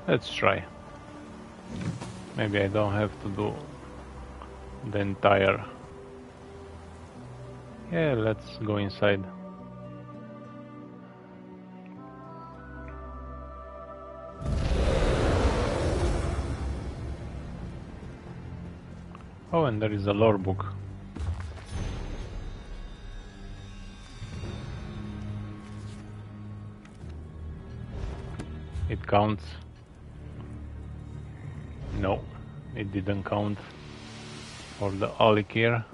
Let's try. Maybe I don't have to do the entire... Yeah, let's go inside. Oh, and there is a lore book. It counts. No, it didn't count for the Alikir.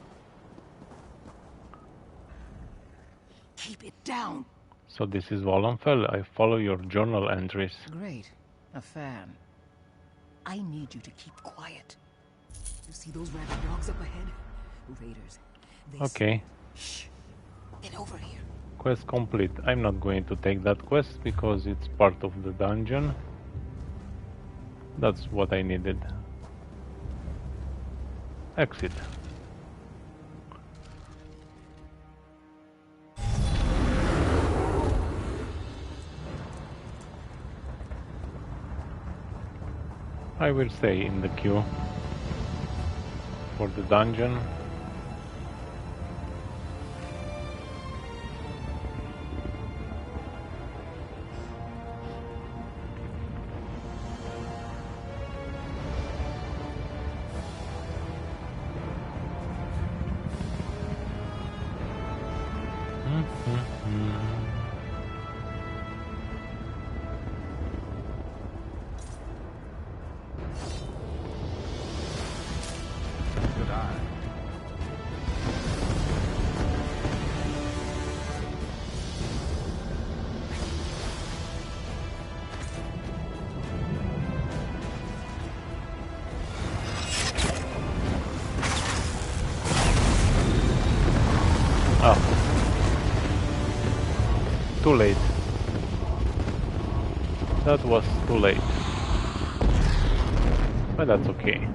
Keep it down. So this is Wallenfell. I follow your journal entries. Great. A fan. I need you to keep quiet. You see those rabid dogs up ahead? Raiders. Okay. Shh. Get over here. Quest complete. I'm not going to take that quest because it's part of the dungeon. That's what I needed. Exit. I will stay in the queue for the dungeon. Too late. That was too late. But that's okay.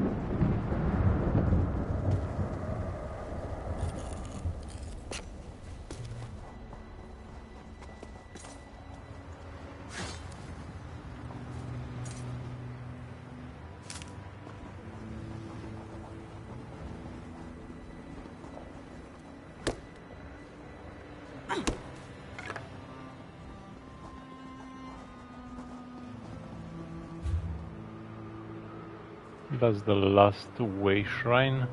That's the last way shrine.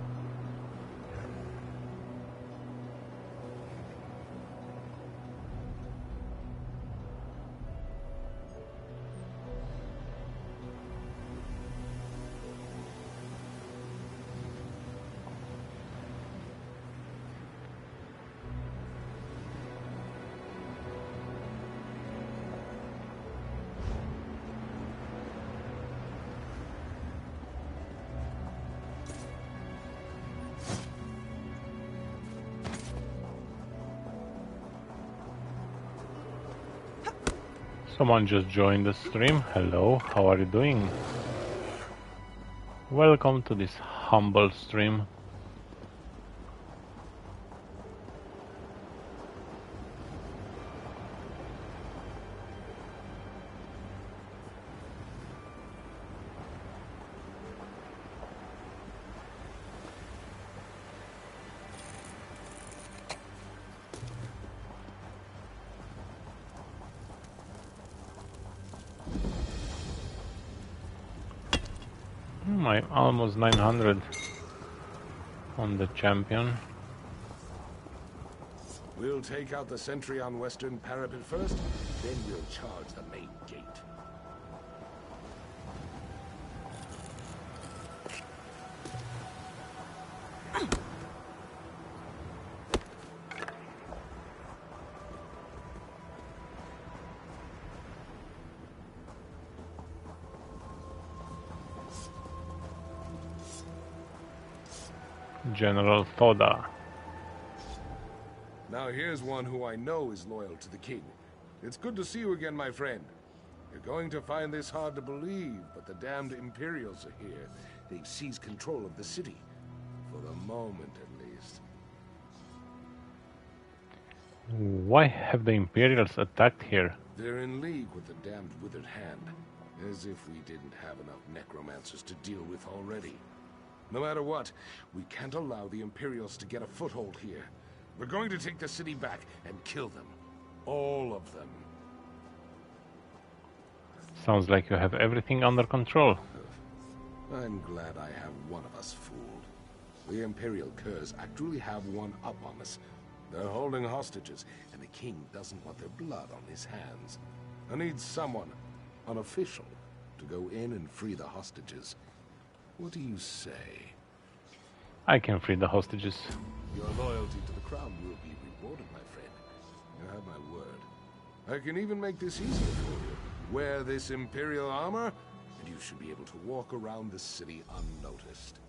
Someone just joined the stream. Hello, how are you doing? Welcome to this humble stream. I'm almost 900 on the champion. We'll take out the sentry on western parapet first, then we'll charge the main gate. General Thoda. Now here's one who I know is loyal to the king. It's good to see you again, my friend. You're going to find this hard to believe, but the damned Imperials are here. They've seized control of the city. For the moment, at least. Why have the Imperials attacked here? They're in league with the damned Withered Hand. As if we didn't have enough necromancers to deal with already. No matter what, we can't allow the Imperials to get a foothold here. We're going to take the city back and kill them. All of them. Sounds like you have everything under control. I'm glad I have one of us fooled. The Imperial curs actually have one up on us. They're holding hostages, and the king doesn't want their blood on his hands. I need someone, an official, to go in and free the hostages. What do you say? I can free the hostages. Your loyalty to the crown will be rewarded, my friend. You have my word. I can even make this easier for you. Wear this Imperial armor, and you should be able to walk around the city unnoticed.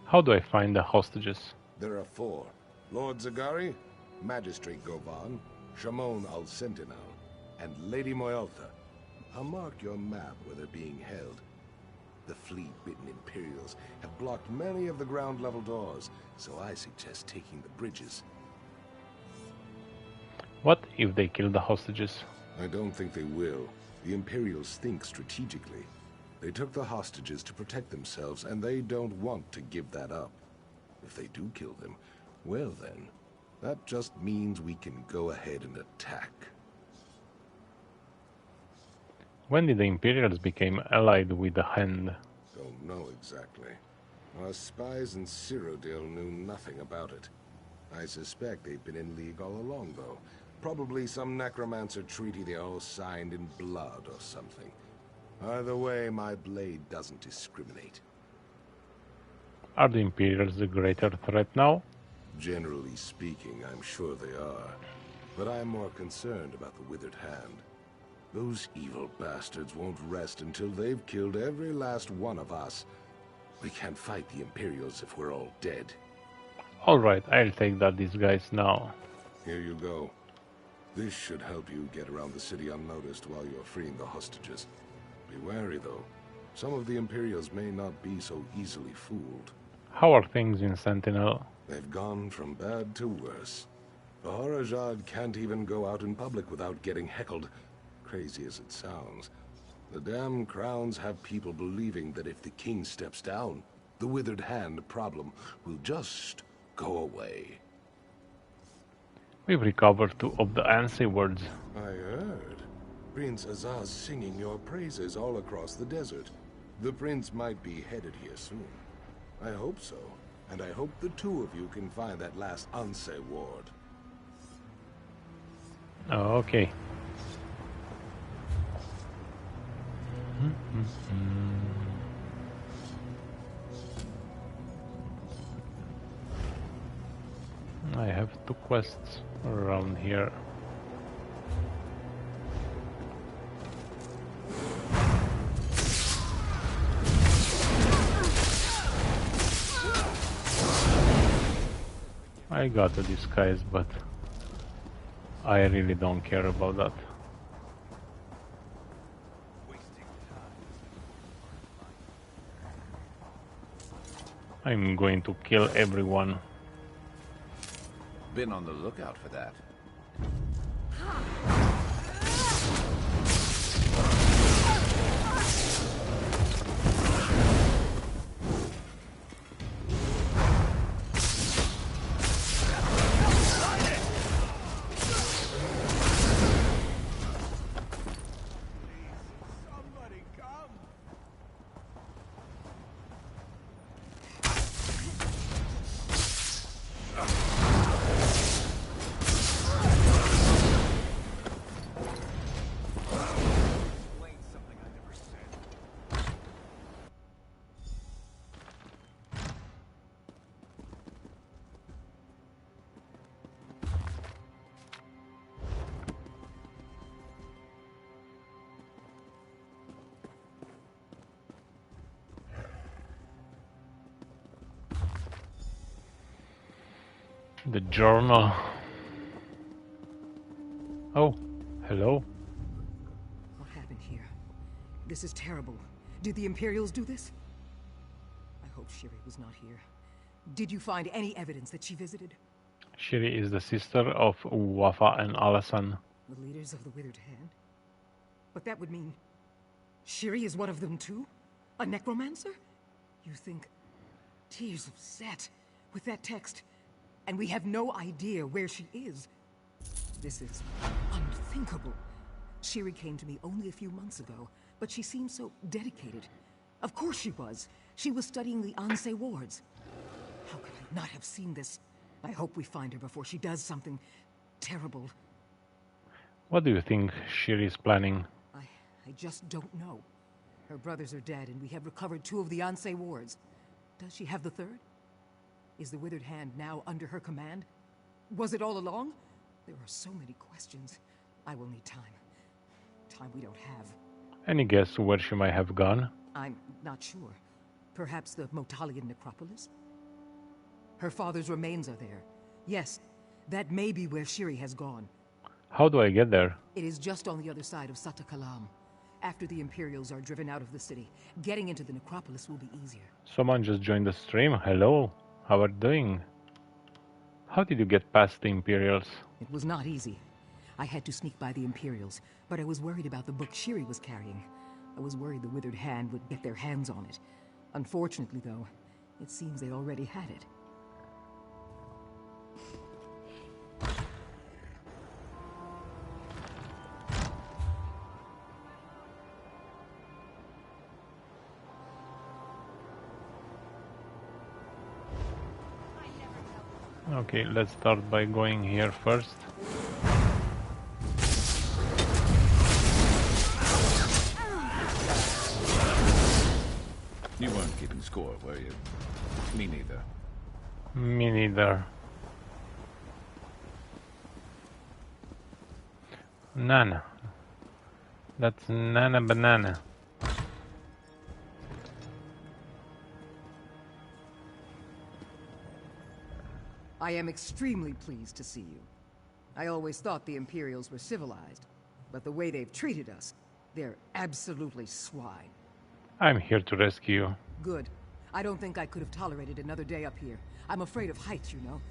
How do I find the hostages? There are 4. Lord Zagari, Magistrate Govan, Shamon al-Sentinel, and Lady Moyaltha. I'll mark your map where they're being held. The flea-bitten Imperials have blocked many of the ground-level doors, so I suggest taking the bridges. What if they kill the hostages? I don't think they will. The Imperials think strategically. They took the hostages to protect themselves, and they don't want to give that up. If they do kill them, well then, that just means we can go ahead and attack. When did the Imperials become allied with the Hand? Don't know exactly. Our spies in Cyrodiil knew nothing about it. I suspect they've been in league all along, though. Probably some necromancer treaty they all signed in blood or something. Either way, my blade doesn't discriminate. Are the Imperials the greater threat now? Generally speaking, I'm sure they are. But I'm more concerned about the Withered Hand. Those evil bastards won't rest until they've killed every last one of us. We can't fight the Imperials if we're all dead. Alright, I'll take that disguise now. Here you go. This should help you get around the city unnoticed while you're freeing the hostages. Be wary, though. Some of the Imperials may not be so easily fooled. How are things in Sentinel? They've gone from bad to worse. The Horajad can't even go out in public without getting heckled. Crazy as it sounds. The damn crowns have people believing that if the king steps down, the Withered Hand problem will just go away. We've recovered 2 of the Ansi words. I heard. Prince Azaz singing your praises all across the desert. The prince might be headed here soon. I hope so. And I hope the 2 of you can find that last Anse ward. Oh, okay. I have 2 quests around here. I got a disguise, but I really don't care about that. I'm going to kill everyone. Been on the lookout for that. The journal. Oh, hello. What happened here? This is terrible. Did the Imperials do this? I hope Shiri was not here. Did you find any evidence that she visited? Shiri is the sister of Wafa and Alasan. The leaders of the Withered Hand? But that would mean... Shiri is one of them too? A necromancer? You think... Tears of Set, with that text, and we have no idea where she is. This is unthinkable. Shiri came to me only a few months ago, but she seemed so dedicated. Of course she was. She was studying the Ansei wards. How could I not have seen this? I hope we find her before she does something terrible. What do you think Shiri's planning? I just don't know. Her brothers are dead, and we have recovered 2 of the Ansei wards. Does she have the 3rd? Is the Withered Hand now under her command? Was it all along? There are so many questions. I will need time. Time we don't have. Any guess where she might have gone? I'm not sure. Perhaps the Motalian necropolis? Her father's remains are there. Yes, that may be where Shiri has gone. How do I get there? It is just on the other side of Satakalam. After the Imperials are driven out of the city, getting into the necropolis will be easier. Someone just joined the stream. Hello, how are you doing? How did you get past the Imperials? It was not easy. I had to sneak by the Imperials, but I was worried about the book Shiri was carrying. I was worried the Withered Hand would get their hands on it. Unfortunately, though, it seems they already had it. Okay, let's start by going here first. You weren't keeping score, were you? Me neither. Me neither. Nana. That's Nana Banana. I am extremely pleased to see you. I always thought the Imperials were civilized, but the way they've treated us, they're absolutely swine. I'm here to rescue you. Good. I don't think I could have tolerated another day up here. I'm afraid of heights, you know.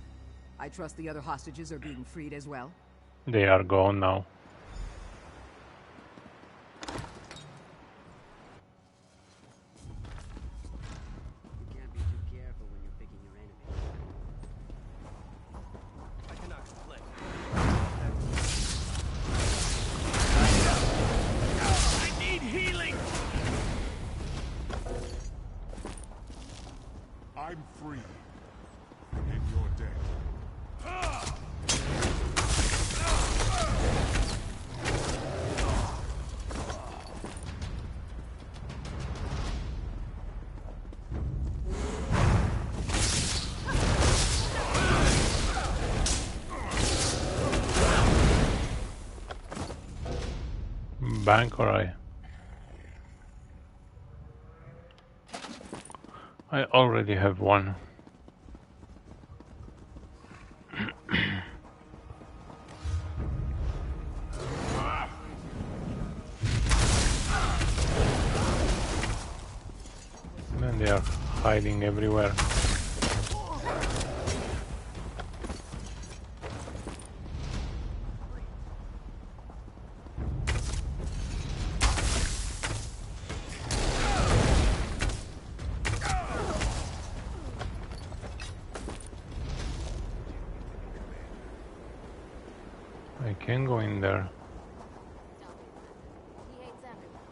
I trust the other hostages are being freed as well. They are gone now. I'm free. And you're dead. Bank or I already have one. Man, they are hiding everywhere. I can go in there. He hates everyone.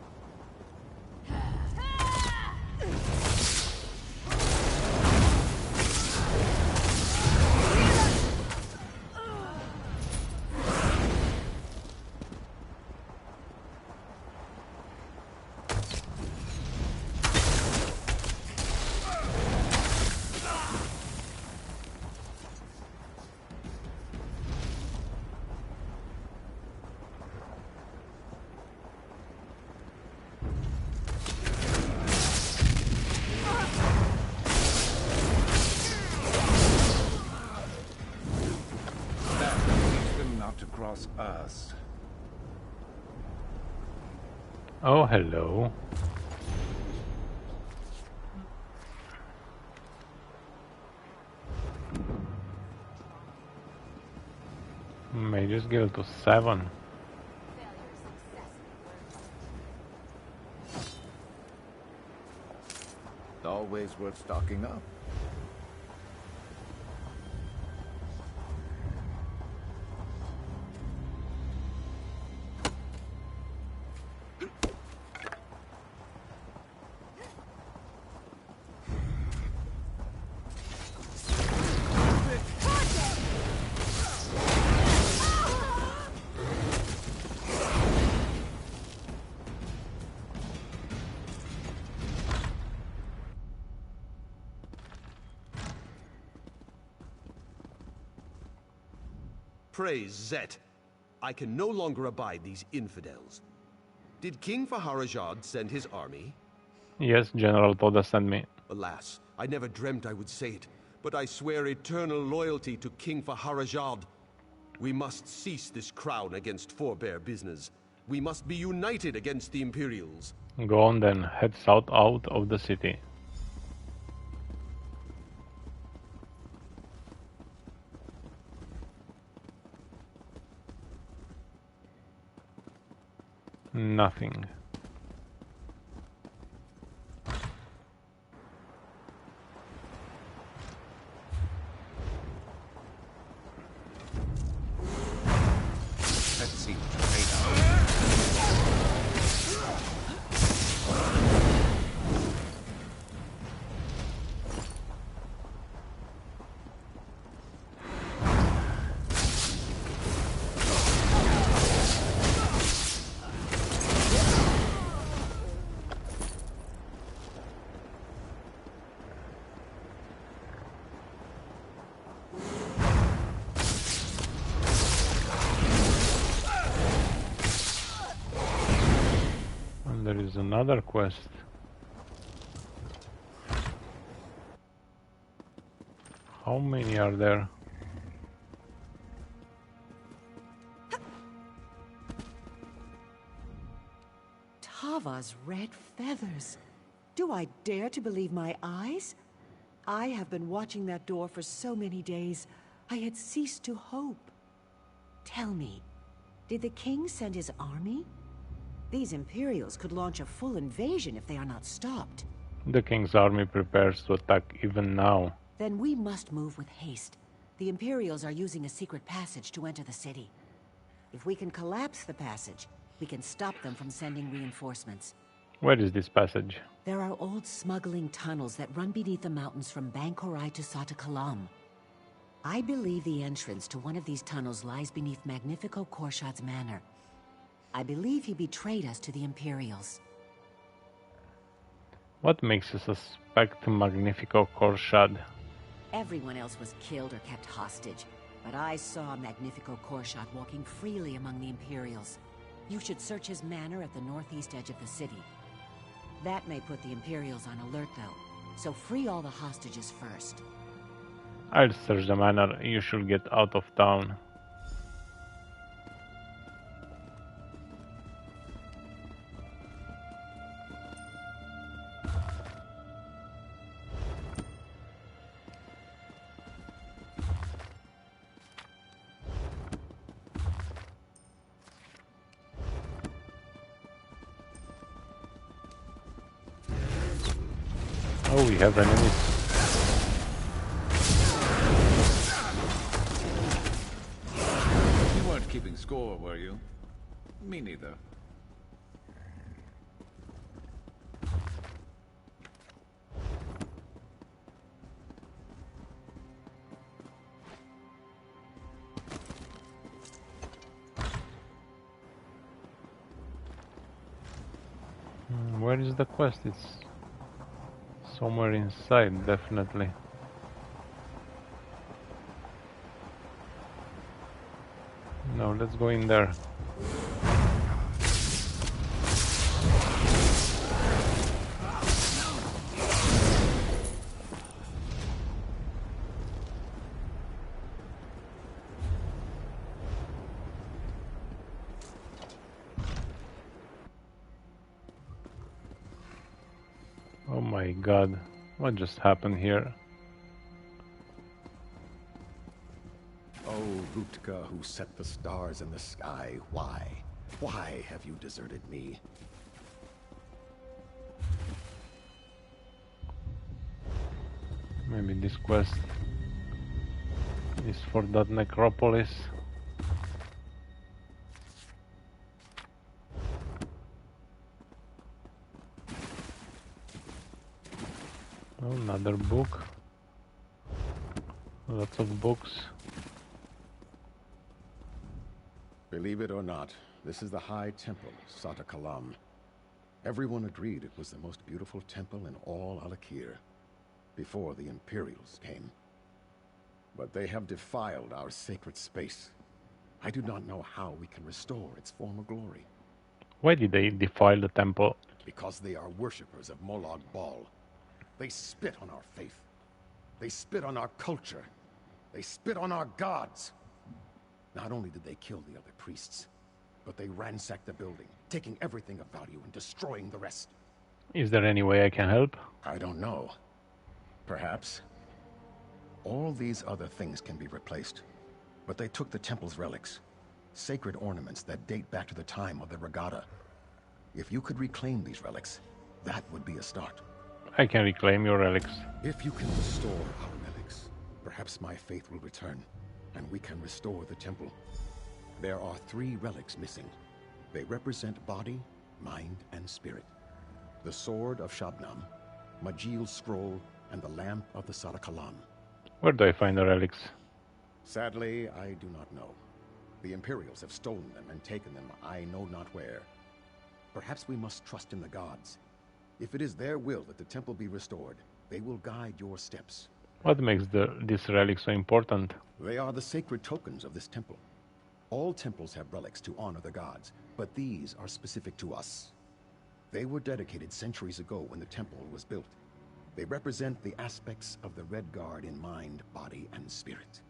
Us. Oh, hello. May just go to 7. Failure successfully worked. is worth stocking up. Praise Zet. I can no longer abide these infidels. Did King Faharajad send his army? Yes, General Toda sent me. Alas, I never dreamt I would say it, but I swear eternal loyalty to King Faharajad. We must cease this crown against forebear business. We must be united against the Imperials. Go on then, head south out of the city. Nothing. Let's see what you're made of. And there is another quest. How many are there? Tava's red feathers. Do I dare to believe my eyes? I have been watching that door for so many days, I had ceased to hope. Tell me, did the king send his army? These Imperials could launch a full invasion if they are not stopped. The king's army prepares to attack even now. Then we must move with haste. The Imperials are using a secret passage to enter the city. If we can collapse the passage, we can stop them from sending reinforcements. Where is this passage? There are old smuggling tunnels that run beneath the mountains from Bankorai to Satakalam. I believe the entrance to one of these tunnels lies beneath Magnifico Korshad's manor. I believe he betrayed us to the Imperials. What makes you suspect Magnifico Korshad? Everyone else was killed or kept hostage, but I saw Magnifico Korshad walking freely among the Imperials. You should search his manor at the northeast edge of the city. That may put the Imperials on alert, though, so free all the hostages first. I'll search the manor. You should get out of town. Oh, we have enemies. You weren't keeping score, were you? Me neither. Where is the quest? It's somewhere inside, definitely. No, let's go in there. Oh my god, what just happened here? Oh, Rutka, who set the stars in the sky, why? Why have you deserted me? Maybe this quest is for that necropolis. Oh, another book. Lots of books. Believe it or not, this is the High Temple, Sata Kalam. Everyone agreed it was the most beautiful temple in all Alakir, before the Imperials came. But they have defiled our sacred space. I do not know how we can restore its former glory. Why did they defile the temple? Because they are worshippers of Molag Bal. They spit on our faith. They spit on our culture. They spit on our gods. Not only did they kill the other priests, but they ransacked the building, taking everything of value and destroying the rest. Is there any way I can help? I don't know. Perhaps. All these other things can be replaced, but they took the temple's relics, sacred ornaments that date back to the time of the regatta. If you could reclaim these relics, that would be a start. I can reclaim your relics. If you can restore our relics, perhaps my faith will return, and we can restore the temple. There are 3 relics missing. They represent body, mind, and spirit. The Sword of Shabnam, Majil's Scroll, and the Lamp of the Sarakalam. Where do I find the relics? Sadly, I do not know. The Imperials have stolen them and taken them I know not where. Perhaps we must trust in the gods. If it is their will that the temple be restored, they will guide your steps. What makes this relic so important? They are the sacred tokens of this temple. All temples have relics to honor the gods, but these are specific to us. They were dedicated centuries ago when the temple was built. They represent the aspects of the Red Guard in mind, body, and spirit.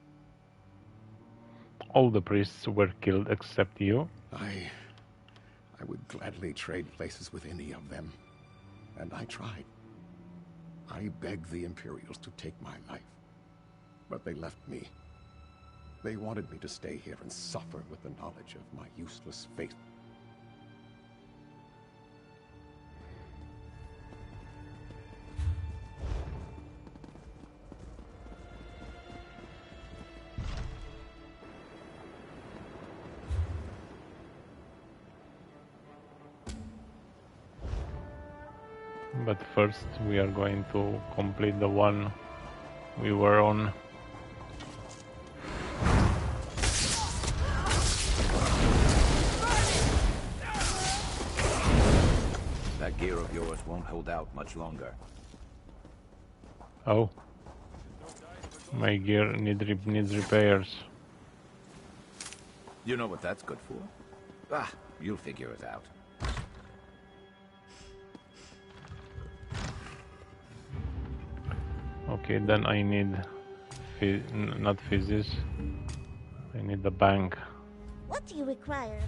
All the priests were killed except you? I would gladly trade places with any of them. And I tried. I begged the Imperials to take my life. But they left me. They wanted me to stay here and suffer with the knowledge of my useless faith. But first we are going to complete the one we were on. That gear of yours won't hold out much longer. Oh. My gear needs repairs. You know what that's good for? Ah, you'll figure it out. Okay, then I need not physics. I need the bank. What do you require?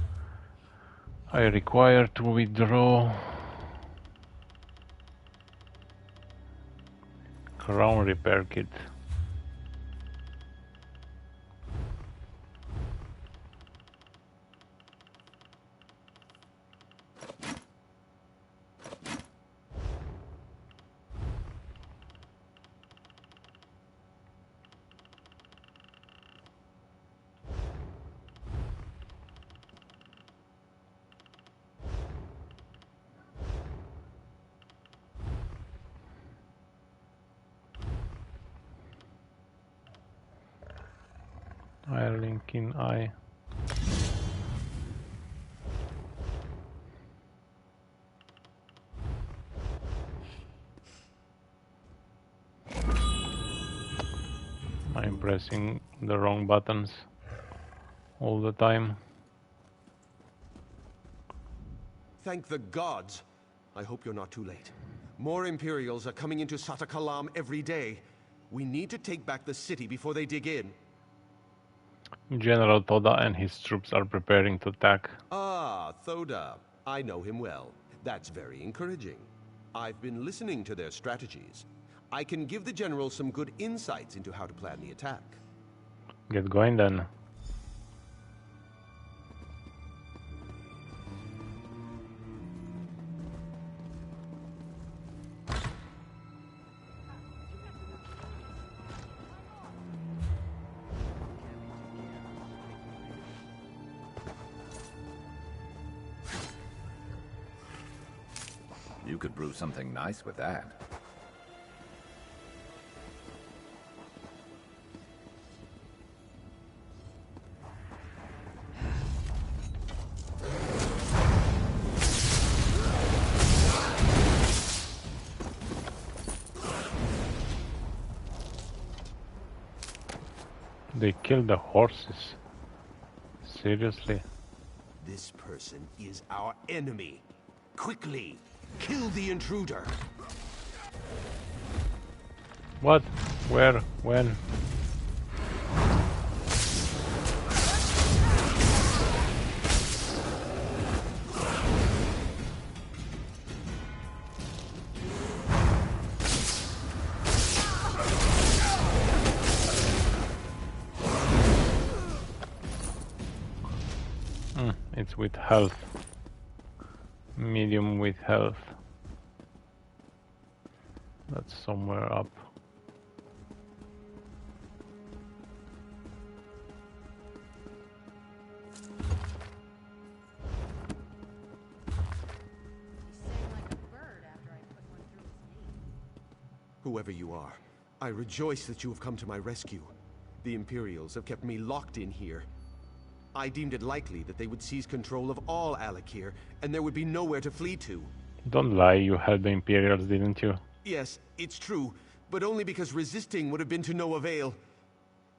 I require to withdraw crown repair kit. Linking eye. I'm pressing the wrong buttons all the time. Thank the gods! I hope you're not too late. More Imperials are coming into Sata Kalam every day. We need to take back the city before they dig in. General Toda and his troops are preparing to attack. Ah, Thoda. I know him well. That's very encouraging. I've been listening to their strategies. I can give the general some good insights into how to plan the attack. Get going then. You could brew something nice with that. They killed the horses. Seriously? This person is our enemy. Quickly, kill the intruder. What? Where? When? It's with health. Medium with health. That's somewhere up. Whoever you are, I rejoice that you have come to my rescue. The Imperials have kept me locked in here. I deemed it likely that they would seize control of all Alakir, and there would be nowhere to flee to. Don't lie, you helped the Imperials, didn't you? Yes, it's true, but only because resisting would have been to no avail.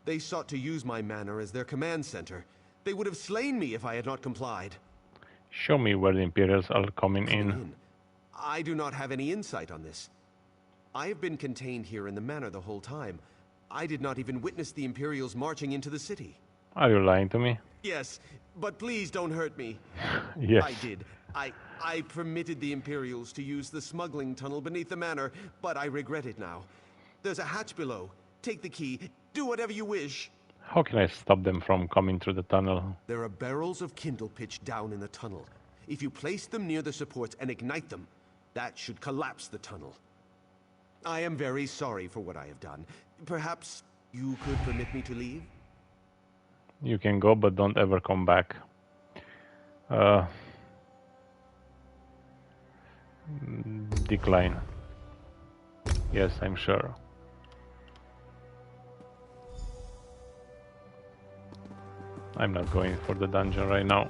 They sought to use my manor as their command center. They would have slain me if I had not complied. Show me where the Imperials are coming in. I do not have any insight on this. I have been contained here in the manor the whole time. I did not even witness the Imperials marching into the city. Are you lying to me? Yes, but please don't hurt me. Yes. I did. I permitted the Imperials to use the smuggling tunnel beneath the manor, but I regret it now. There's a hatch below. Take the key. Do whatever you wish. How can I stop them from coming through the tunnel? There are barrels of kindle pitch down in the tunnel. If you place them near the supports and ignite them, that should collapse the tunnel. I am very sorry for what I have done. Perhaps you could permit me to leave? You can go, but don't ever come back. Decline. Yes, I'm sure. I'm not going for the dungeon right now.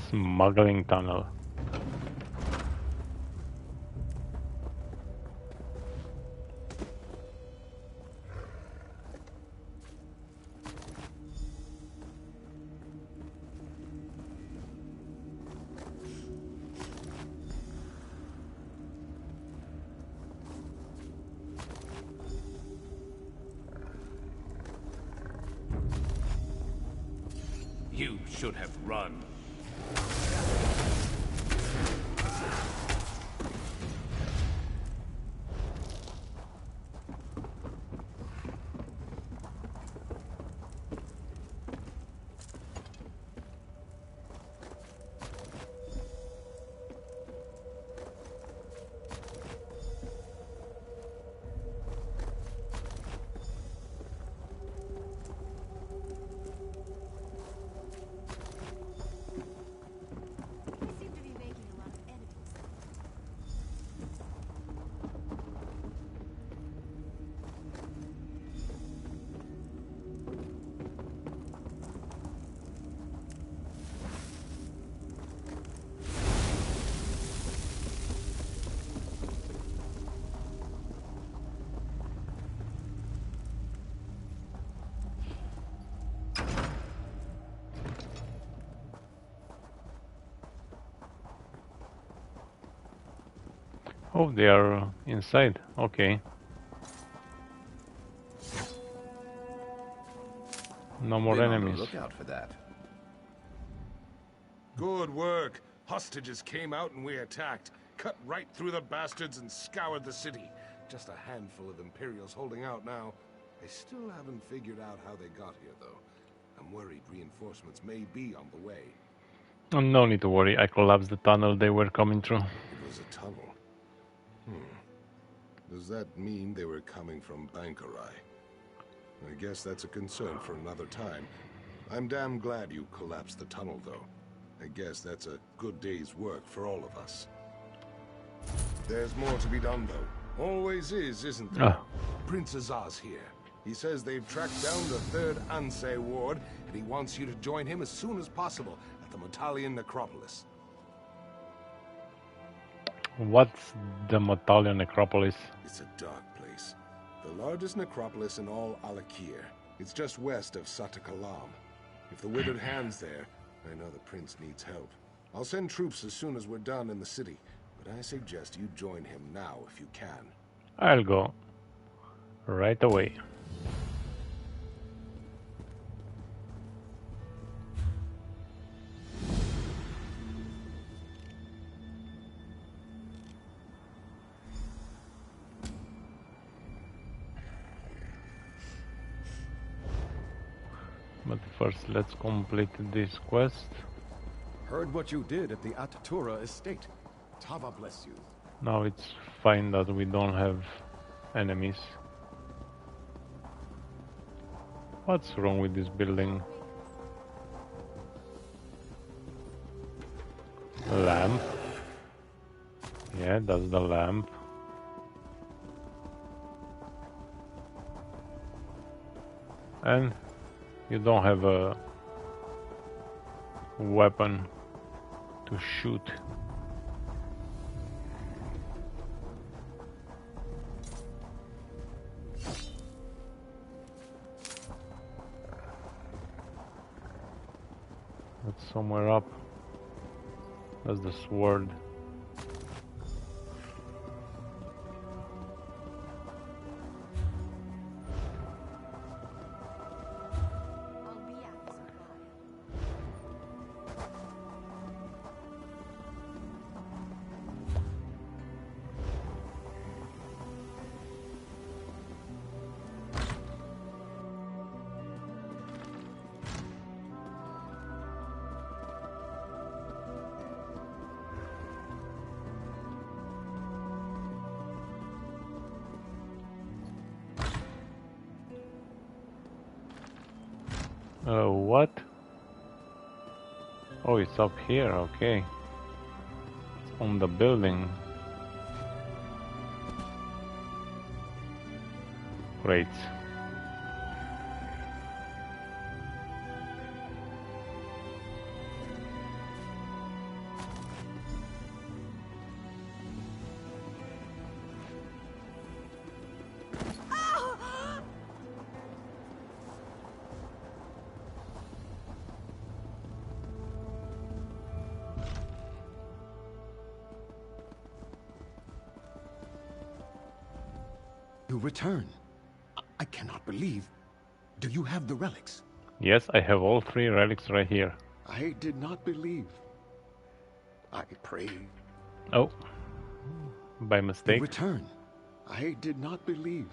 Smuggling tunnel. You should have run. Oh, they are inside. Okay. No more Been on the enemies. lookout for that. Good work. Hostages came out and we attacked. Cut right through the bastards and scoured the city. Just a handful of Imperials holding out now. I still haven't figured out how they got here, though. I'm worried reinforcements may be on the way. Oh, no need to worry. I collapsed the tunnel they were coming through. It was a tunnel. Does that mean they were coming from Bankarai? I guess that's a concern for another time. I'm damn glad you collapsed the tunnel, though. I guess that's a good day's work for all of us. There's more to be done, though. Always is, isn't there? Prince Azaz here. He says they've tracked down the 3rd Anseh Ward, and he wants you to join him as soon as possible at the Motalian Necropolis. What's the Motalian Necropolis? It's a dark place. The largest necropolis in all Alakir. It's just west of Satakalam. If the Withered Hand's there, I know the prince needs help. I'll send troops as soon as we're done in the city, but I suggest you join him now if you can. I'll go right away. But first, let's complete this quest. Heard what you did at the Atatura estate. Tava bless you. Now it's fine that we don't have enemies. What's wrong with this building? Lamp. Yeah, that's the lamp. And you don't have a weapon to shoot. That's somewhere up. That's the sword. What? Oh, it's up here, okay. It's on the building. Great. You return. I cannot believe. Do you have the relics? Yes, I have all 3 relics right here. I did not believe. I prayed. Oh, by You mistake. return. I did not believe.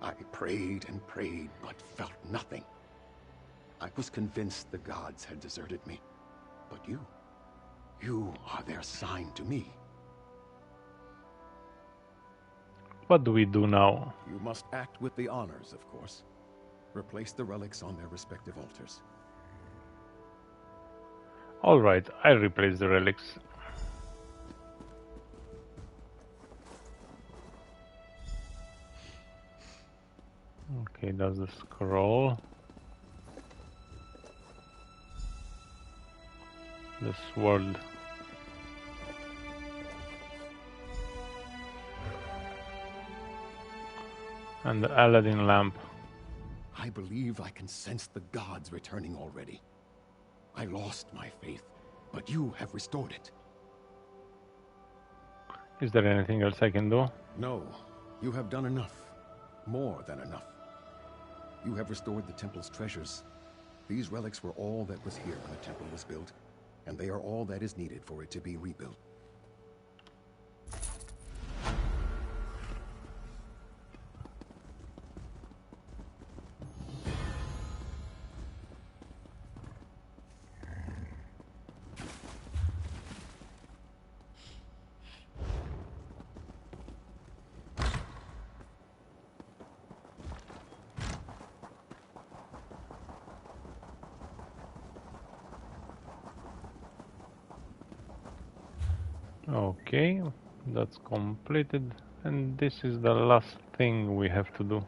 I prayed and prayed, but felt nothing. I was convinced the gods had deserted me. But you are their sign to me. What do we do now? You must act with the honors, of course. Replace the relics on their respective altars. Alright, I'll replace the relics. Okay, that's the scroll. The sword. And the Aladdin lamp. I believe I can sense the gods returning already. I lost my faith, but you have restored it. Is there anything else I can do? No, you have done enough. More than enough. You have restored the temple's treasures. These relics were all that was here when the temple was built, and they are all that is needed for it to be rebuilt. Okay, that's completed, and this is the last thing we have to do.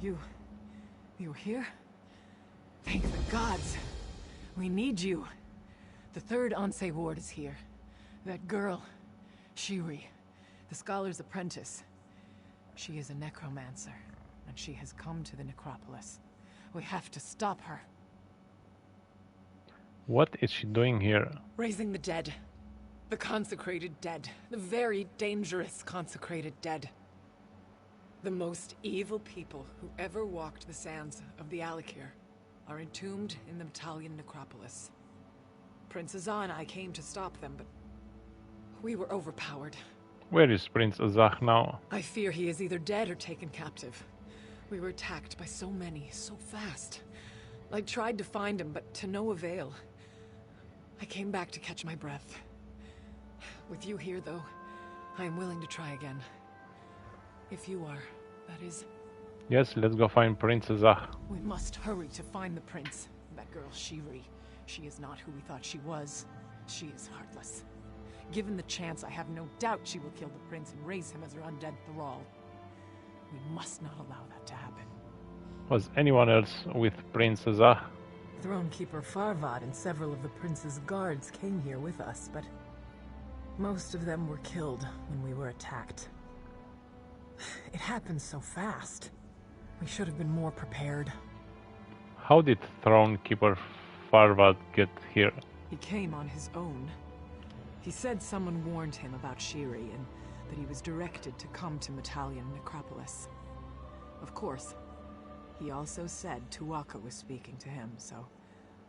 You're here? Thank the gods! We need you! The third Ansei ward is here. That girl, Shiri, the scholar's apprentice. She is a necromancer, and she has come to the necropolis. We have to stop her. What is she doing here? Raising the dead. The consecrated dead. The very dangerous consecrated dead. The most evil people who ever walked the sands of the Alikir are entombed in the Italian necropolis. Prince Azah and I came to stop them, but we were overpowered. Where is Prince Azah now? I fear he is either dead or taken captive. We were attacked by so many, so fast. I tried to find him, but to no avail. I came back to catch my breath. With you here, though, I am willing to try again. If you are, that is. Yes, let's go find Prince Azah. We must hurry to find the prince. That girl, Shiri. She is not who we thought she was. She is heartless. Given the chance, I have no doubt she will kill the prince and raise him as her undead thrall. We must not allow that to happen. Was anyone else with Prince Azah? Thronekeeper Farvad and several of the prince's guards came here with us, but most of them were killed when we were attacked. It happened so fast. We should have been more prepared. How did Thronekeeper Farvad get here? He came on his own. He said someone warned him about Shiri and that he was directed to come to Metalian Necropolis. Of course, he also said Tuwaka was speaking to him, so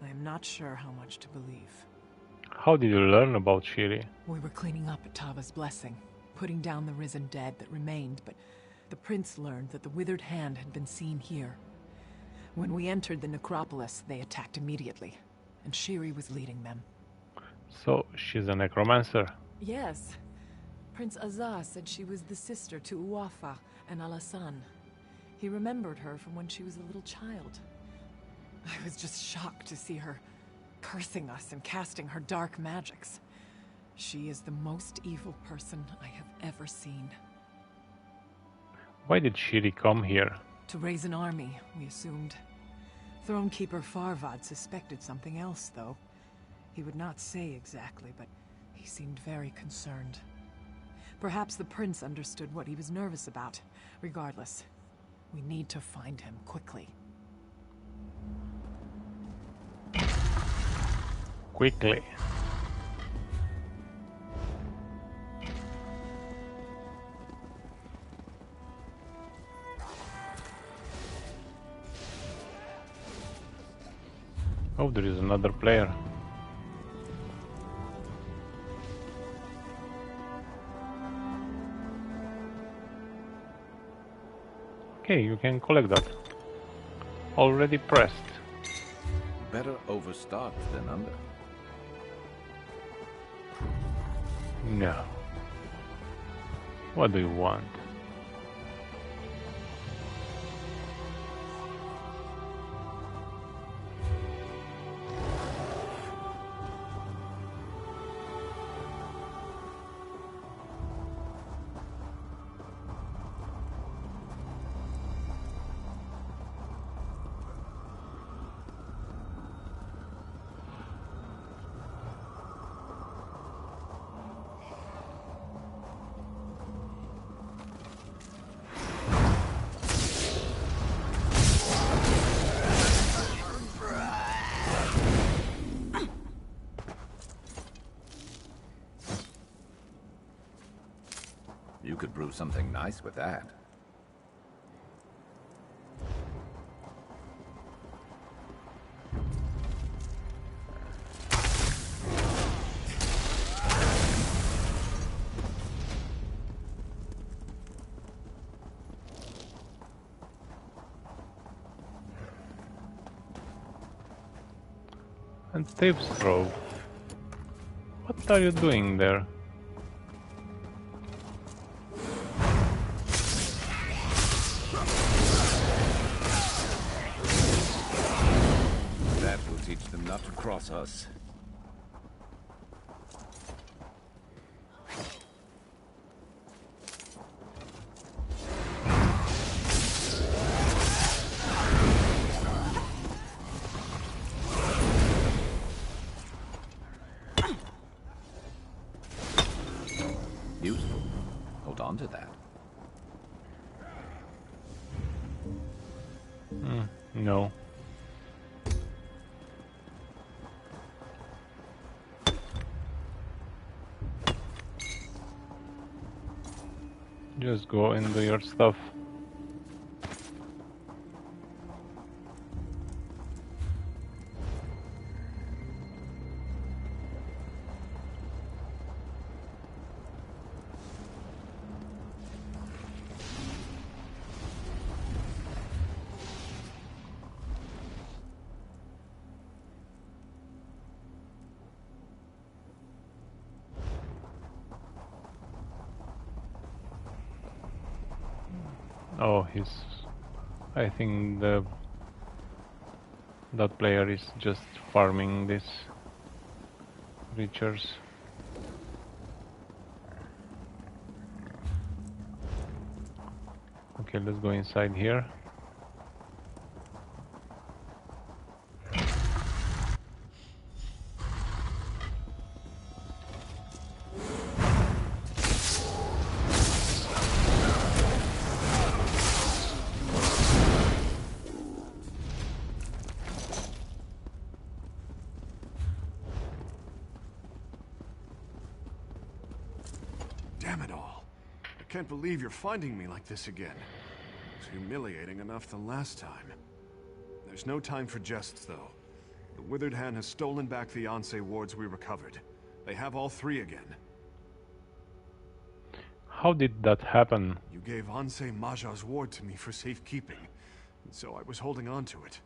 I am not sure how much to believe. How did you learn about Shiri? We were cleaning up at Tava's blessing, putting down the risen dead that remained, but the prince learned that the withered hand had been seen here. When we entered the necropolis, they attacked immediately, and Shiri was leading them. So, she's a necromancer? Yes. Prince Azah said she was the sister to Uwafa and Alasan. He remembered her from when she was a little child. I was just shocked to see her cursing us and casting her dark magics. She is the most evil person I have ever seen. Why did Shiri come here? To raise an army, we assumed. Thronekeeper Farvad suspected something else, though. He would not say exactly, but he seemed very concerned. Perhaps the prince understood what he was nervous about. Regardless, we need to find him quickly. Quickly. Oh, there is another player. Okay, you can collect that. Already pressed. Better overstocked than under. No. What do you want? could brew something nice with that. And Thieves Grove. What are you doing there? That will teach them not to cross us. Useful. Hold on to that. No. Just go and do your stuff. Oh, I think that player is just farming these creatures. Okay, let's go inside here. Damn it all. I can't believe you're finding me like this again. It was humiliating enough the last time. There's no time for jests, though. The Withered Hand has stolen back the Anse wards we recovered. They have all three again. How did that happen? You gave Anse Maja's ward to me for safekeeping, and so I was holding on to it.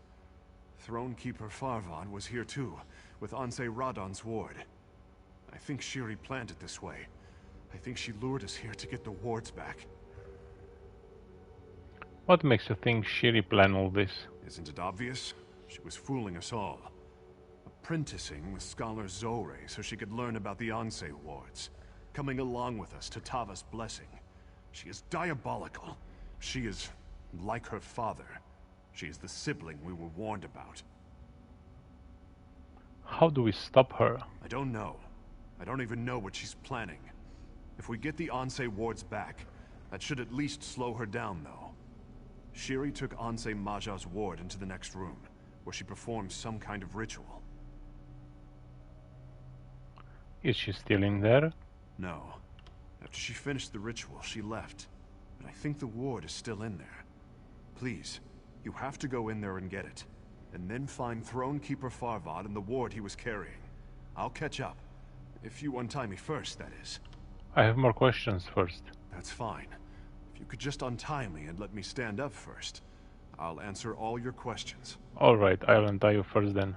Thronekeeper Farvan was here too, with Anse Radon's ward. I think Shiri planned it this way. I think she lured us here to get the wards back. What makes you think Shiri planned all this? Isn't it obvious? She was fooling us all. Apprenticing with Scholar Zore so she could learn about the Anse wards. Coming along with us to Tava's blessing. She is diabolical. She is like her father. She is the sibling we were warned about. How do we stop her? I don't know. I don't even know what she's planning. If we get the Anse wards back, that should at least slow her down, though. Shiri took Anse Maja's ward into the next room, where she performed some kind of ritual. Is she still in there? No. After she finished the ritual, she left. But I think the ward is still in there. Please, you have to go in there and get it. And then find Thronekeeper Farvad and the ward he was carrying. I'll catch up. If you untie me first, that is. I have more questions first. That's fine. If you could just untie me and let me stand up first, I'll answer all your questions. Alright, I'll untie you first then.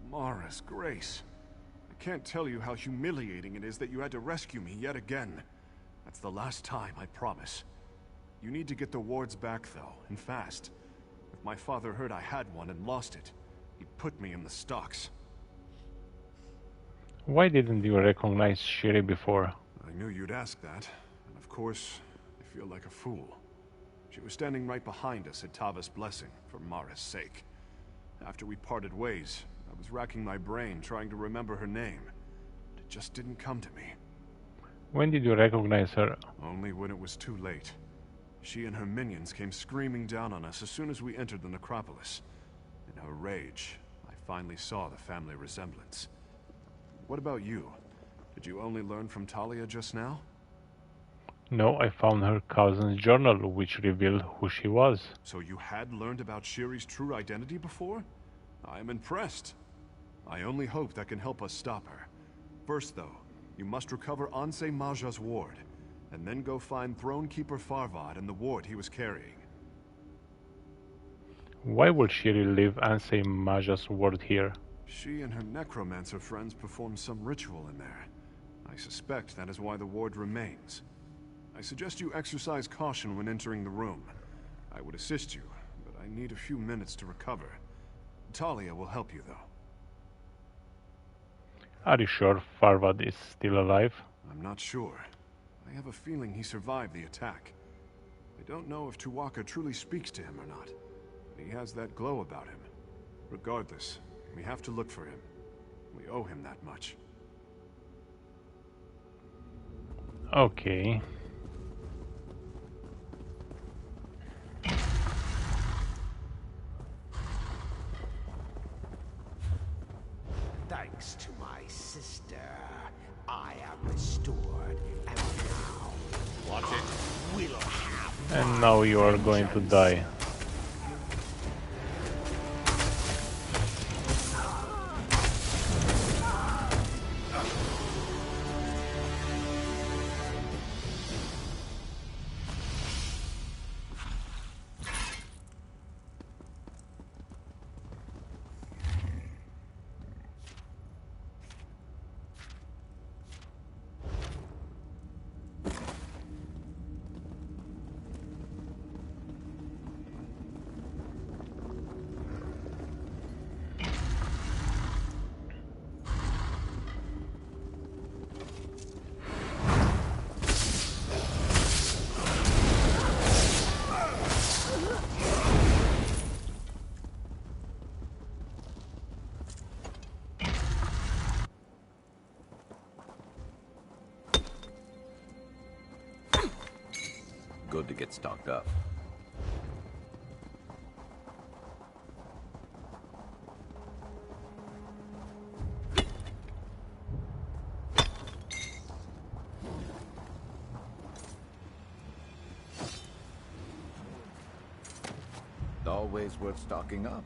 Mara's Grace. I can't tell you how humiliating it is that you had to rescue me yet again. That's the last time, I promise. You need to get the wards back, though, and fast. If my father heard I had one and lost it, he'd put me in the stocks. Why didn't you recognize Shiri before? I knew you'd ask that, and of course, I feel like a fool. She was standing right behind us at Tava's blessing, for Mara's sake. After we parted ways, I was racking my brain trying to remember her name. It just didn't come to me. When did you recognize her? Only when it was too late. She and her minions came screaming down on us as soon as we entered the necropolis. In her rage, I finally saw the family resemblance. What about you? Did you only learn from Talia just now? No, I found her cousin's journal, which revealed who she was. So you had learned about Shiri's true identity before? I am impressed. I only hope that can help us stop her. First, though, you must recover Ansei Maja's ward, and then go find Thronekeeper Farvad and the ward he was carrying. Why would Shiri leave Ansei Maja's ward here? She and her necromancer friends performed some ritual in there. I suspect that is why the ward remains. I suggest you exercise caution when entering the room. I would assist you, but I need a few minutes to recover. Talia will help you, though. Are you sure Farvad is still alive? I'm not sure. I have a feeling he survived the attack. I don't know if Tuwaka truly speaks to him or not, but he has that glow about him. Regardless, we have to look for him. We owe him that much. Okay. Thanks to my sister, I am restored, and now what it will have. And now you are going to die. Good to get stocked up. Always worth stocking up.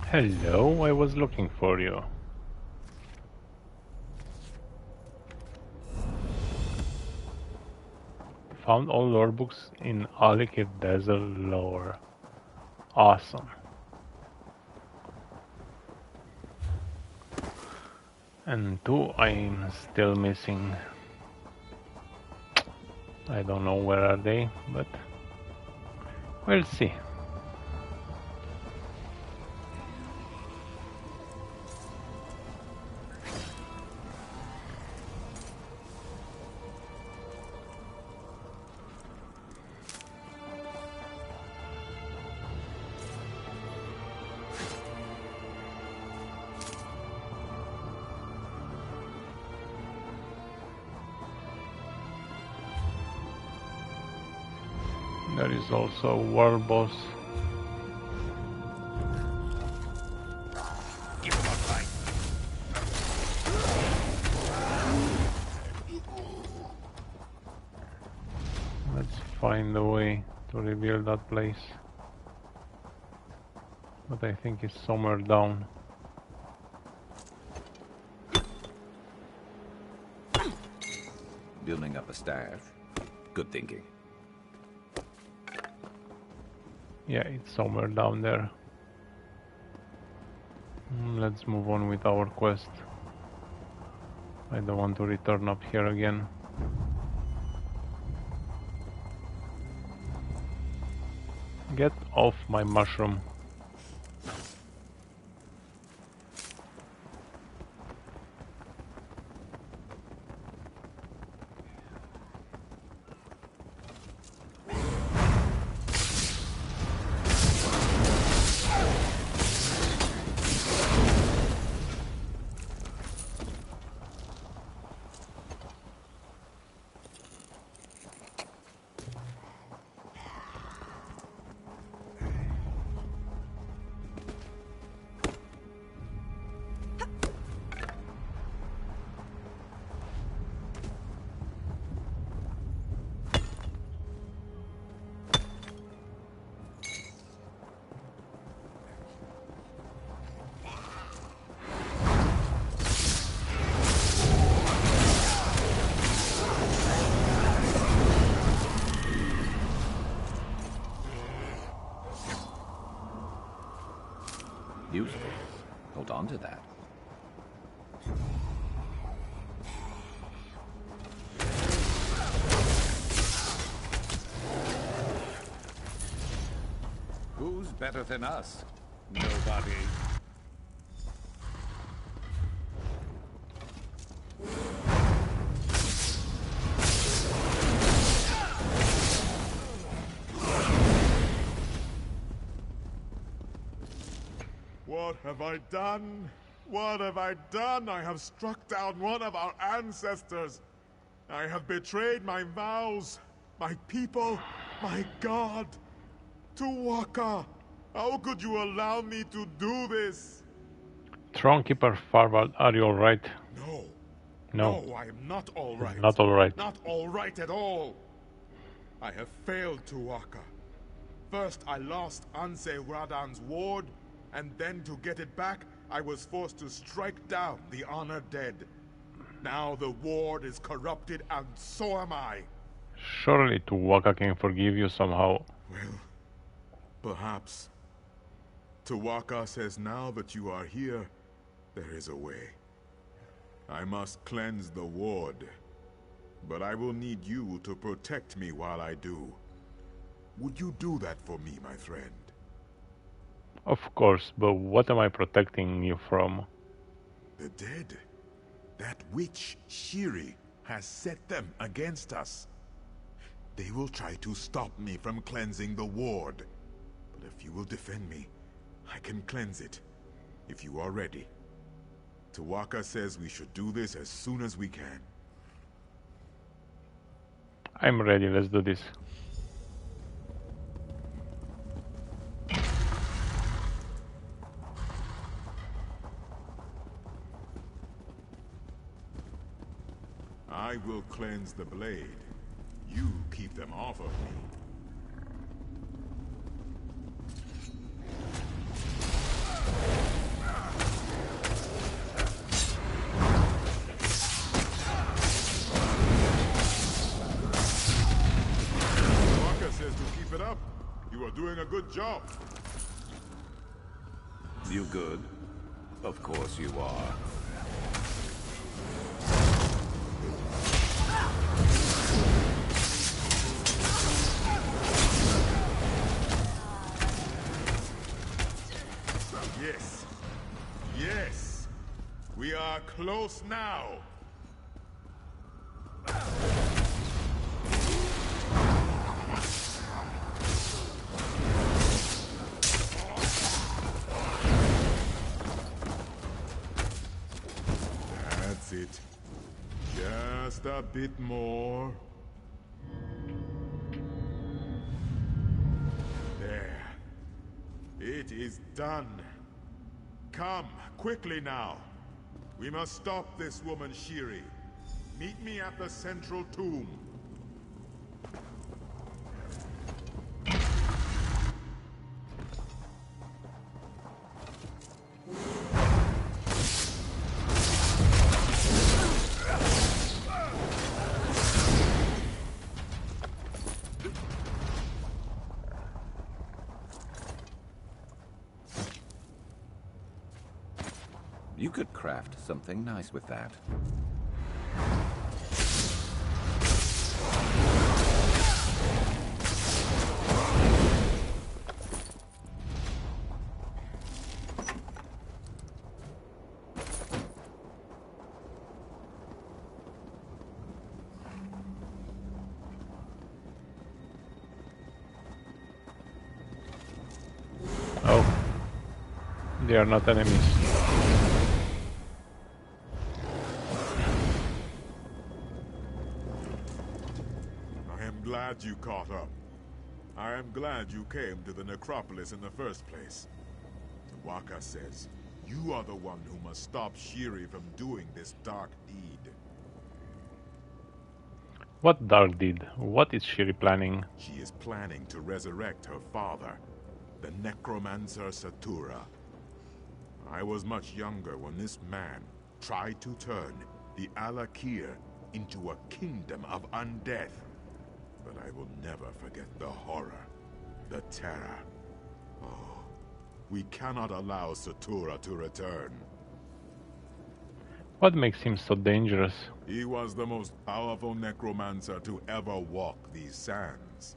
Hello, I was looking for you. Found all lore books in Alikir Desert lore. Awesome. And two I'm still missing. I don't know where are they, but we'll see. There is also a world boss. Let's find a way to reveal that place. But I think it's somewhere down. Building up a staff. Good thinking. Yeah, it's somewhere down there. Let's move on with our quest. I don't want to return up here again. Get off my mushroom. Useful. Hold on to that. Who's better than us? Nobody. What have I done? What have I done? I have struck down one of our ancestors. I have betrayed my vows, my people, my God. Tuwaka, how could you allow me to do this? Thronekeeper Farwald, are you alright? No. No. No, I am not alright. Not alright. Not alright at all. I have failed Tuwaka. First, I lost Anse Radan's ward, and then to get it back, I was forced to strike down the honored dead. Now the ward is corrupted, and so am I. Surely Tuwaka can forgive you somehow. Well, perhaps. Tuwaka says now that you are here, there is a way. I must cleanse the ward, but I will need you to protect me while I do. Would you do that for me, my friend? Of course, but what am I protecting you from? The dead. That witch, Shiri, has set them against us. They will try to stop me from cleansing the ward. But if you will defend me, I can cleanse it. If you are ready. Tuwaka says we should do this as soon as we can. I'm ready, let's do this. I will cleanse the blade. You keep them off of me. Tuwaka says to keep it up. You are doing a good job. You good? Of course you are. Yes. Yes. We are close now. That's it. Just a bit more. There. It is done. Come, quickly now. We must stop this woman, Shiri. Meet me at the central tomb. You could craft something nice with that. Oh. They are not enemies. I am glad you caught up. I am glad you came to the necropolis in the first place. Tawaka says, you are the one who must stop Shiri from doing this dark deed. What dark deed? What is Shiri planning? She is planning to resurrect her father, the necromancer Satura. I was much younger when this man tried to turn the Alakir into a kingdom of undeath. But I will never forget the horror, the terror. Oh, we cannot allow Satura to return. What makes him so dangerous? He was the most powerful necromancer to ever walk these sands.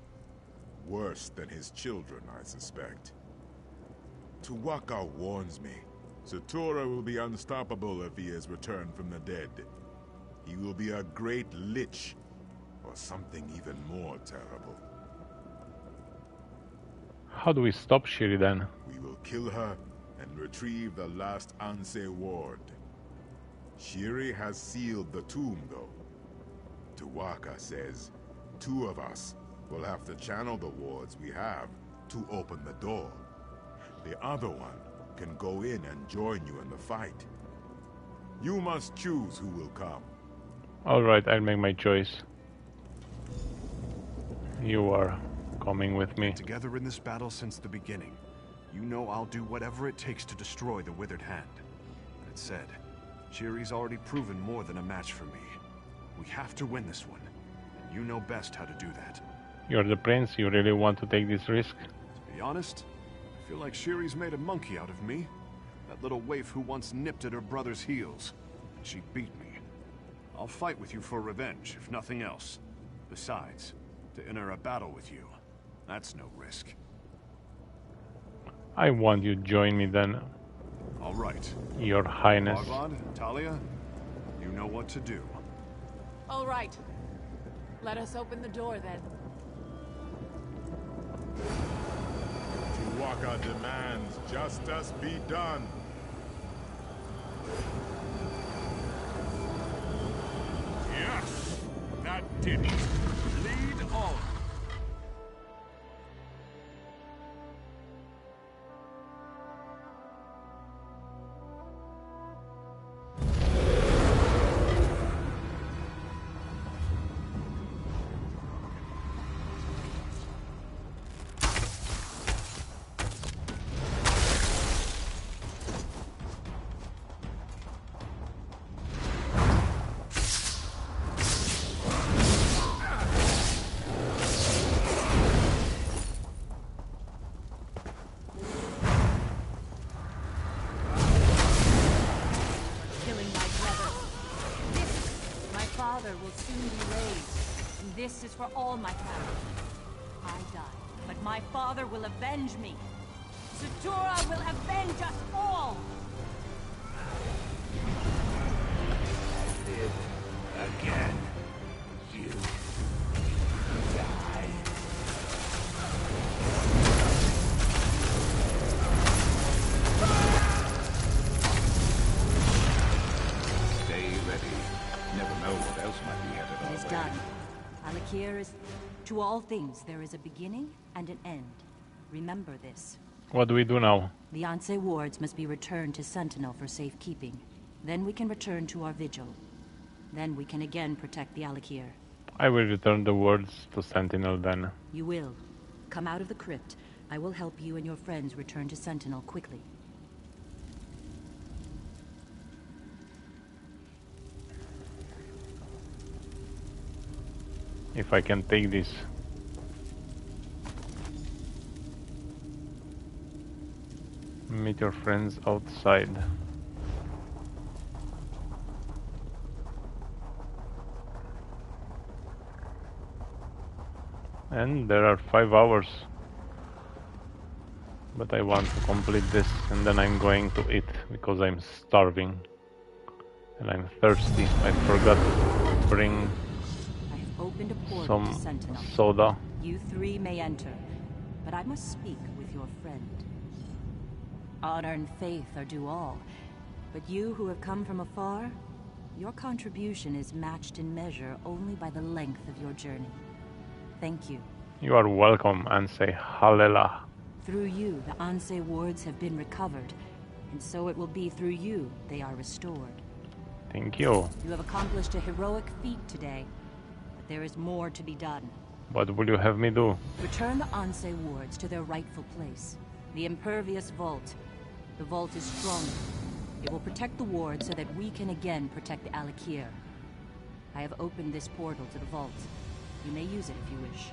Worse than his children, I suspect. Tuwaka warns me. Satura will be unstoppable if he is returned from the dead. He will be a great lich, or something even more terrible. How do we stop Shiri then? We will kill her and retrieve the last Anse ward. Shiri has sealed the tomb, though. Tuwaka says 2 of us will have to channel the wards we have to open the door. The other one can go in and join you in the fight. You must choose who will come. Alright, I'll make my choice. You are coming with me. Together in this battle since the beginning. You know I'll do whatever it takes to destroy the Withered Hand. That said, Shiri's already proven more than a match for me. We have to win this one, and you know best how to do that. You're the prince, you really want to take this risk? To be honest, I feel like Shiri's made a monkey out of me. That little waif who once nipped at her brother's heels. And she beat me. I'll fight with you for revenge, if nothing else. Besides, to enter a battle with you, that's no risk. I want you to join me then. All right. Your Highness. Bogvad, Talia, you know what to do. All right. Let us open the door then. Tuwaka demands justice be done. Yes, that did it. Lead on. Will soon be raised, and this is for all my family. I die, but my father will avenge me. Satura will avenge us all! Live again. You die. Stay ready. Never know what else might be headed our way. It is done. Alakir is... To all things, there is a beginning and an end. Remember this. What do we do now? The Anse wards must be returned to Sentinel for safekeeping. Then we can return to our vigil. Then we can again protect the Alakir. I will return the wards to Sentinel then. You will. Come out of the crypt. I will help you and your friends return to Sentinel quickly. If I can take this. Meet your friends outside. And there are 5 hours. But I want to complete this and then I'm going to eat because I'm starving. And I'm thirsty. I forgot to bring Opened a portal some to Sentinel. soda. You 3 may enter, but I must speak with your friend. Honor and faith are due all. But you who have come from afar, your contribution is matched in measure only by the length of your journey. Thank you. You are welcome, Ansei. Hallelujah. Through you, the Ansei wards have been recovered, and so it will be through you they are restored. Thank you. You have accomplished a heroic feat today, but there is more to be done. What will you have me do? Return the Ansei wards to their rightful place. The Impervious Vault. The vault is stronger. It will protect the ward so that we can again protect the Alakir. I have opened this portal to the vault. You may use it if you wish.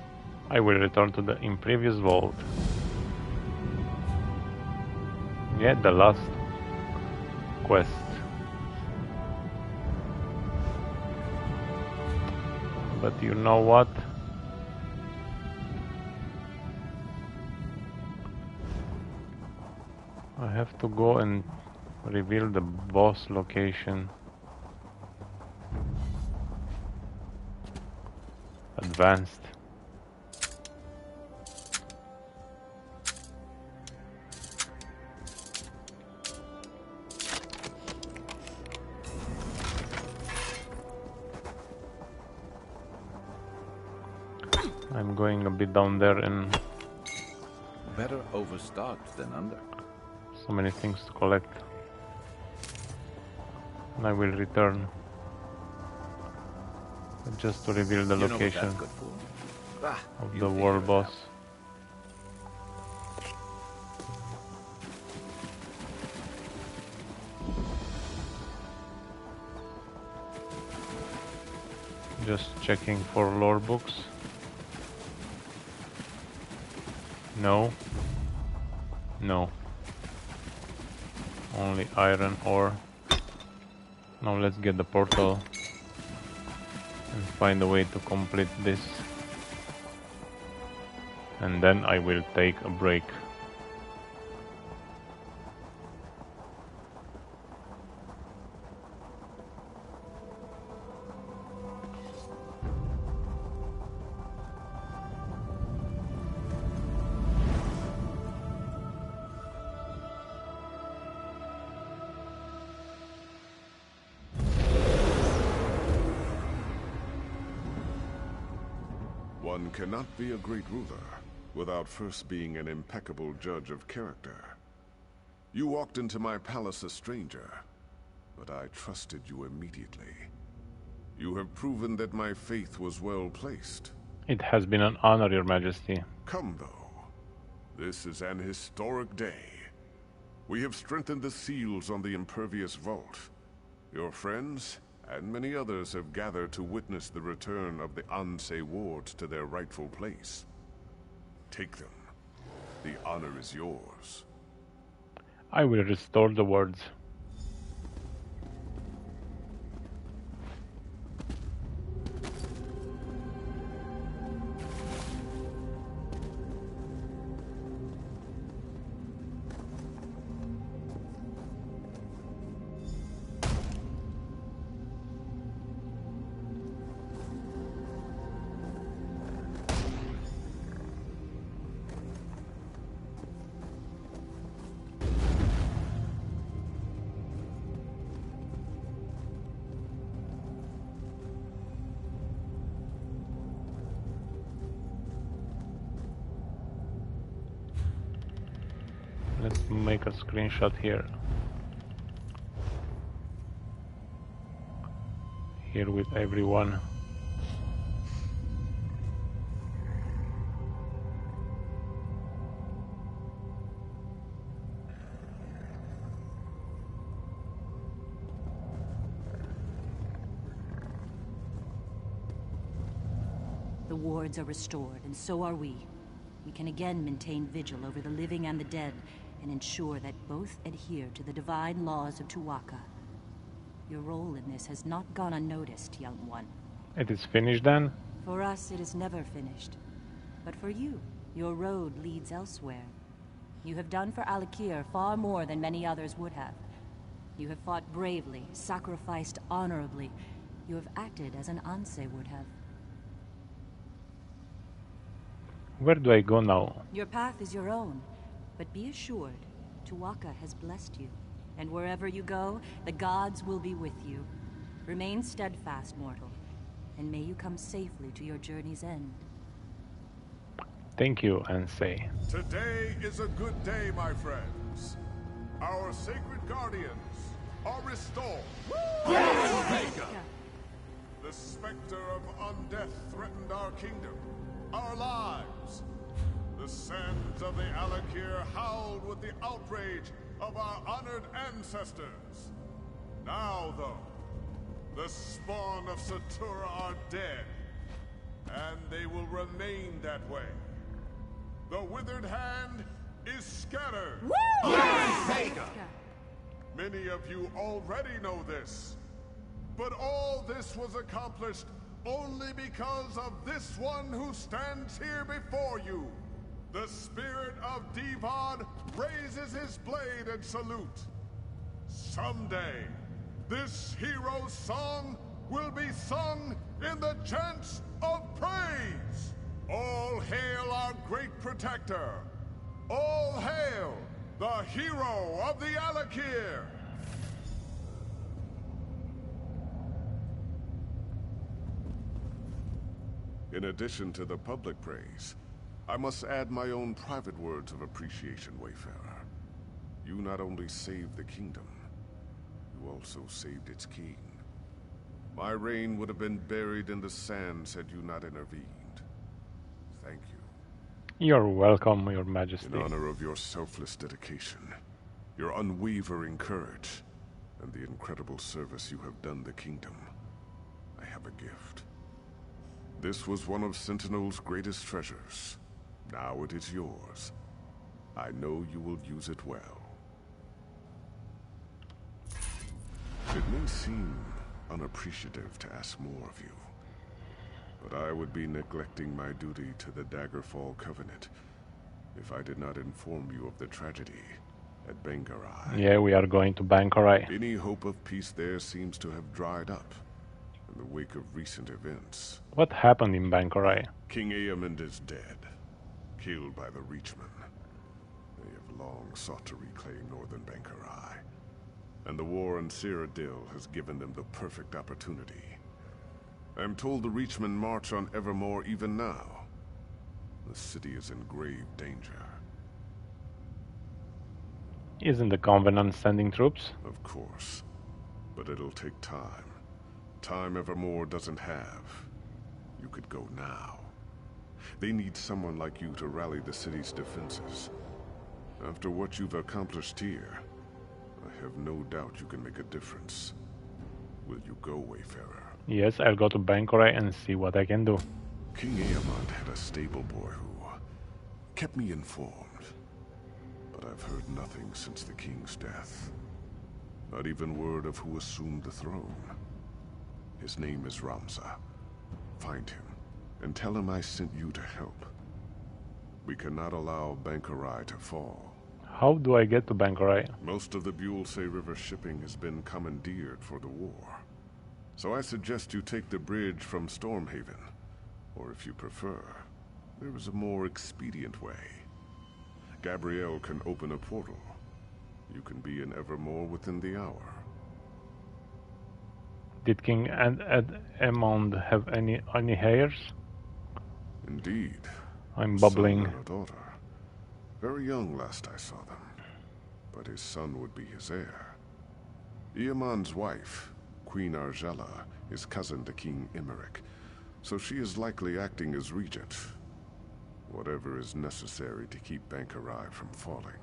I will return to the Impervious Vault. Yeah, the last quest. But you know what? I have to go and reveal the boss location. Advanced. I'm going a bit down there and Better overstocked than under. so many things to collect. And I will return just to reveal the location of the war boss. Just checking for lore books. No. No. Only iron ore. Now let's get the portal and find a way to complete this. And then I will take a break. One cannot be a great ruler without first being an impeccable judge of character. You walked into my palace a stranger, but I trusted you immediately. You have proven that my faith was well placed. It has been an honor, Your Majesty. Come, though. This is an historic day. We have strengthened the seals on the Impervious Vault. Your friends and many others have gathered to witness the return of the Ansei wards to their rightful place. Take them. The honor is yours. I will restore the wards. Let's make a screenshot here. Here with everyone. The wards are restored, and so are we. We can again maintain vigil over the living and the dead, and ensure that both adhere to the divine laws of Tuwaka. Your role in this has not gone unnoticed, young one. It is finished then? For us, it is never finished. But for you, your road leads elsewhere. You have done for Alakir far more than many others would have. You have fought bravely, sacrificed honorably. You have acted as an Ansei would have. Where do I go now? Your path is your own, but be assured, Tuatha has blessed you, and wherever you go, the gods will be with you. Remain steadfast, mortal, and may you come safely to your journey's end. Thank you, Ansei. Today is a good day, my friends. Our sacred guardians are restored. Yes! The specter of undeath threatened our kingdom, our lives. The sands of the Alakir howled with the outrage of our honored ancestors. Now, though, the spawn of Satura are dead, and they will remain that way. The withered hand is scattered. Woo! Yes! Many of you already know this, but all this was accomplished only because of this one who stands here before you. The spirit of Divad raises his blade in salute. Someday, this hero's song will be sung in the chants of praise. All hail our great protector. All hail the hero of the Alakir. In addition to the public praise, I must add my own private words of appreciation, Wayfarer. You not only saved the kingdom, you also saved its king. My reign would have been buried in the sands had you not intervened. Thank you. You're welcome, Your Majesty. In honor of your selfless dedication, your unwavering courage, and the incredible service you have done the kingdom, I have a gift. This was one of Sentinel's greatest treasures. Now it is yours. I know you will use it well. It may seem unappreciative to ask more of you, but I would be neglecting my duty to the Daggerfall Covenant if I did not inform you of the tragedy at Bangarai. Yeah, we are going to Bangarai. Any hope of peace there seems to have dried up in the wake of recent events. What happened in Bangarai? King Eamond is dead, killed by the Reachmen. They have long sought to reclaim northern Bangarai, and the war in Cyrodiil has given them the perfect opportunity. I'm told the Reachmen march on Evermore even now. The city is in grave danger. Isn't the Covenant sending troops? Of course. But it'll take time. Time Evermore doesn't have. You could go now. They need someone like you to rally the city's defenses. After what you've accomplished here, I have no doubt you can make a difference. Will you go, Wayfarer? Yes, I'll go to Bangarai and see what I can do. King Eamond had a stable boy who kept me informed. But I've heard nothing since the king's death. Not even word of who assumed the throne. His name is Ramza. Find him, and tell him I sent you to help. We cannot allow Bangarai to fall. How do I get to Bangarai? Most of the Buellsay River shipping has been commandeered for the war. So I suggest you take the bridge from Stormhaven. Or if you prefer, there is a more expedient way. Gabrielle can open a portal. You can be in Evermore within the hour. Did King Eamond have any heirs? Indeed. I'm bubbling. Son and a daughter. Very young last I saw them. But his son would be his heir. Eamond's wife, Queen Argella, is cousin to King Emeric, so she is likely acting as regent. Whatever is necessary to keep Bangarai from falling.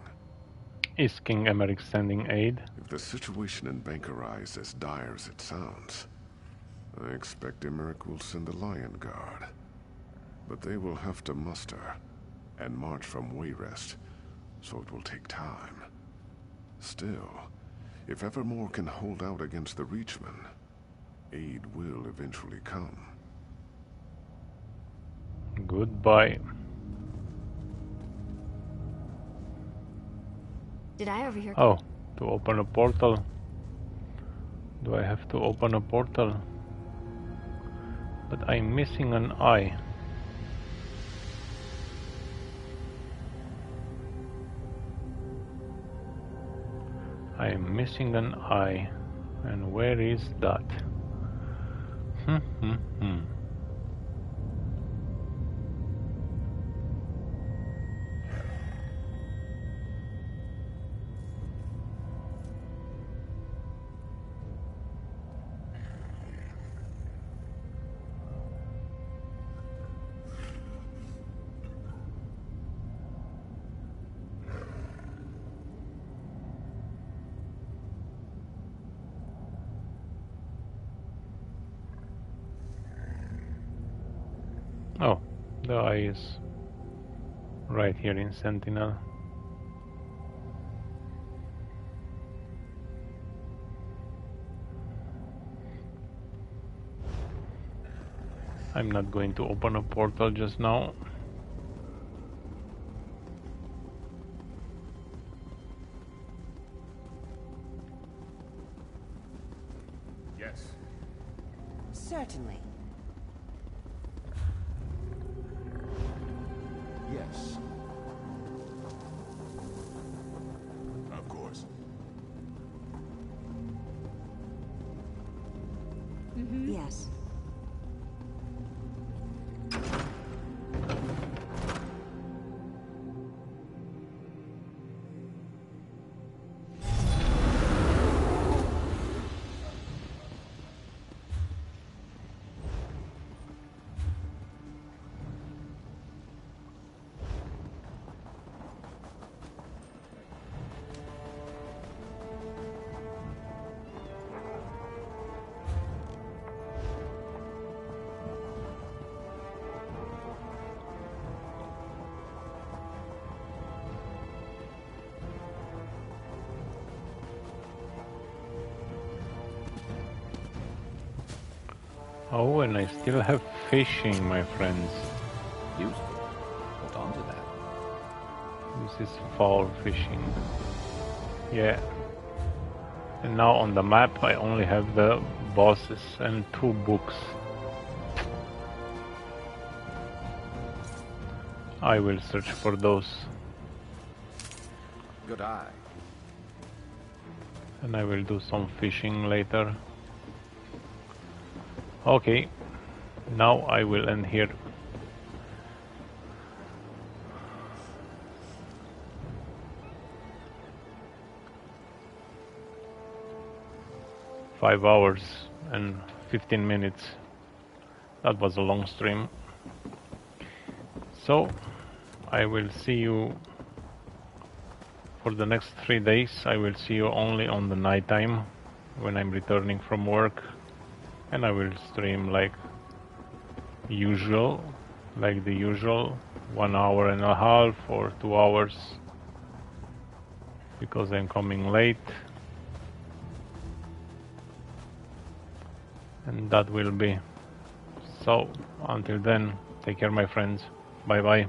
Is King Emeric sending aid? If the situation in Bangarai is as dire as it sounds, I expect Emeric will send the Lion Guard. But they will have to muster and march from Wayrest, so it will take time. Still, if Evermore can hold out against the Reachmen, aid will eventually come. Goodbye. Did I overhear? Oh, to open a portal. Do I have to open a portal? But I'm missing an eye. I am missing an eye. And where is that? Oh, the eye is right here in Sentinel. I'm not going to open a portal just now. Yes. Certainly. Yes. Of course. Yes. Oh, and I still have fishing, my friends. Useful. Hold on to that. This is fall fishing. Yeah. And now on the map I only have the bosses and 2 books. I will search for those. Good eye. And I will do some fishing later. Okay, now I will end here. Five hours and 15 minutes. That was a long stream. So, I will see you for the next 3 days. I will see you only on the night time when I'm returning from work. And I will stream like usual, like the usual, 1 hour and a half or 2 hours, because I'm coming late. And that will be. So, until then, take care, my friends. Bye bye.